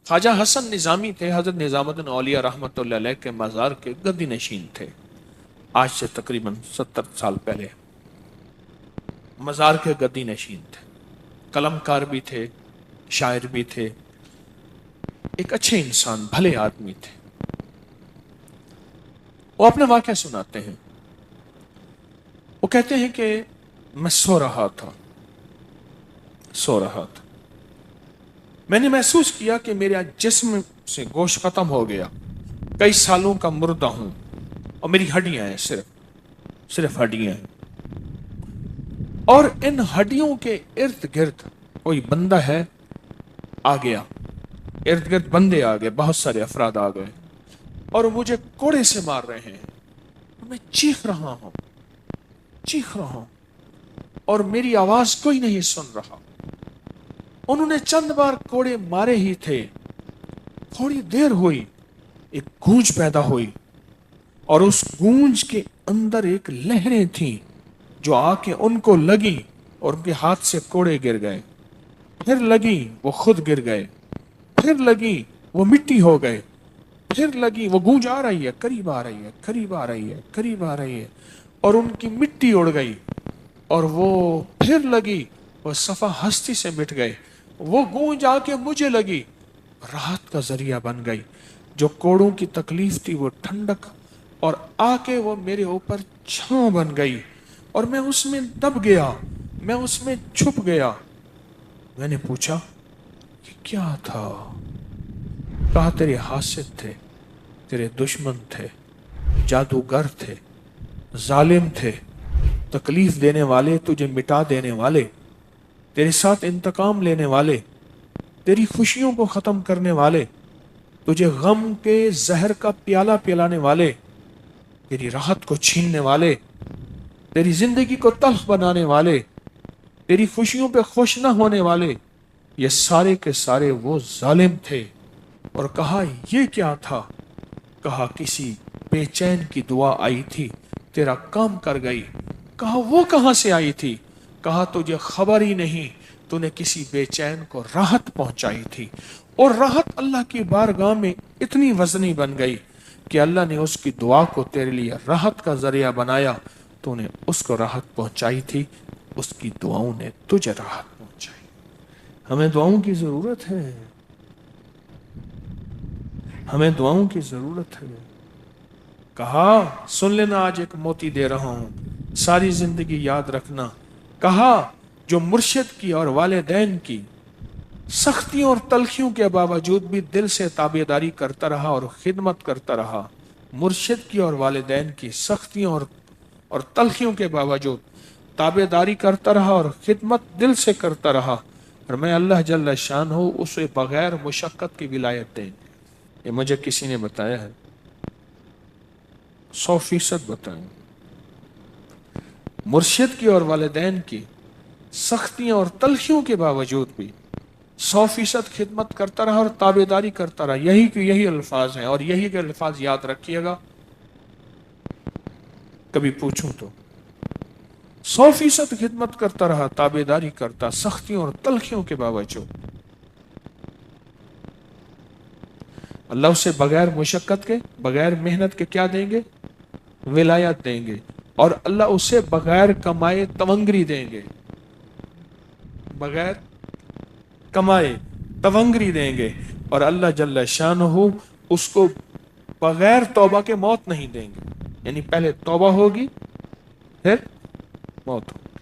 خواجہ حسن نظامی تھے، حضرت نظام الدین اولیاء رحمۃ اللہ علیہ کے مزار کے گدی نشین تھے، آج سے تقریباً 70 سال پہلے مزار کے گدی نشین تھے، قلم کار بھی تھے، شاعر بھی تھے، ایک اچھے انسان، بھلے آدمی تھے۔ وہ اپنے واقعہ سناتے ہیں، وہ کہتے ہیں کہ میں سو رہا تھا، میں نے محسوس کیا کہ میرے جسم سے گوشت ختم ہو گیا، کئی سالوں کا مردہ ہوں اور میری ہڈیاں ہیں، صرف ہڈیاں ہیں، اور ان ہڈیوں کے ارد گرد کوئی بندہ ہے، آ گیا، ارد گرد بندے آ گئے، بہت سارے افراد آ گئے اور مجھے کوڑے سے مار رہے ہیں، میں چیخ رہا ہوں اور میری آواز کوئی نہیں سن رہا۔ انہوں نے چند بار کوڑے مارے ہی تھے، تھوڑی دیر ہوئی، ایک گونج پیدا ہوئی اور اس گونج کے اندر ایک لہریں تھیں جو آ کے ان کو لگی اور ان کے ہاتھ سے کوڑے گر گئے، پھر لگی وہ خود گر گئے، پھر لگی وہ مٹی ہو گئے، پھر لگی وہ گونج آ رہی ہے، قریب آ رہی ہے، قریب آ رہی ہے، قریب آ رہی ہے، اور ان کی مٹی اڑ گئی، اور وہ پھر لگی، وہ صفحہ ہستی سے مٹ گئے، وہ گونج آ کے مجھے لگی، راحت کا ذریعہ بن گئی، جو کوڑوں کی تکلیف تھی وہ ٹھنڈک، اور آ کے وہ میرے اوپر چھاؤں بن گئی، اور میں اس میں دب گیا، میں اس میں چھپ گیا۔ میں نے پوچھا یہ کیا تھا؟ کہا تیرے حاسد تھے، تیرے دشمن تھے، جادوگر تھے، ظالم تھے، تکلیف دینے والے، تجھے مٹا دینے والے، تیرے ساتھ انتقام لینے والے، تیری خوشیوں کو ختم کرنے والے، تجھے غم کے زہر کا پیالہ پلانے والے، تیری راحت کو چھیننے والے، تیری زندگی کو تلخ بنانے والے، تیری خوشیوں پہ خوش نہ ہونے والے، یہ سارے کے سارے وہ ظالم تھے۔ اور کہا یہ کیا تھا؟ کہا کسی بے چین کی دعا آئی تھی، تیرا کام کر گئی۔ کہا وہ کہاں سے آئی تھی؟ کہا تجھے خبر ہی نہیں، تو نے کسی بے چین کو راحت پہنچائی تھی، اور راحت اللہ کی بارگاہ میں اتنی وزنی بن گئی کہ اللہ نے اس کی دعا کو تیرے لیے راحت کا ذریعہ بنایا، تو نے اس کو راحت پہنچائی تھی، اس کی دعاؤں نے تجھے راحت پہنچائی۔ ہمیں دعاؤں کی ضرورت ہے، ہمیں دعاؤں کی ضرورت ہے۔ کہا سن لینا، آج ایک موتی دے رہا ہوں، ساری زندگی یاد رکھنا۔ کہا جو مرشد کی اور والدین کی سختیوں اور تلخیوں کے باوجود بھی دل سے تابعداری کرتا رہا اور خدمت کرتا رہا، مرشد کی اور والدین کی سختیوں اور تلخیوں کے باوجود تابعداری کرتا رہا اور خدمت دل سے کرتا رہا، اور میں اللہ جل شانہ اسے بغیر مشقت کی ولایت دیں گے۔ یہ مجھے کسی نے بتایا ہے، 100% بتائیں۔ مرشد کی اور والدین کی سختیوں اور تلخیوں کے باوجود بھی 100% خدمت کرتا رہا اور تابعداری کرتا رہا۔ یہی الفاظ ہیں، اور یہی کے الفاظ یاد رکھیے گا، کبھی پوچھوں تو 100% خدمت کرتا رہا، تابعداری کرتا، سختیوں اور تلخیوں کے باوجود۔ اللہ اسے بغیر مشقت کے، بغیر محنت کے کیا دیں گے؟ ولایت دیں گے، اور اللہ اسے بغیر کمائے تونگری دیں گے، بغیر کمائے تونگری دیں گے، اور اللہ جل شانہ اس کو بغیر توبہ کے موت نہیں دیں گے، یعنی پہلے توبہ ہوگی پھر موت ہوگی۔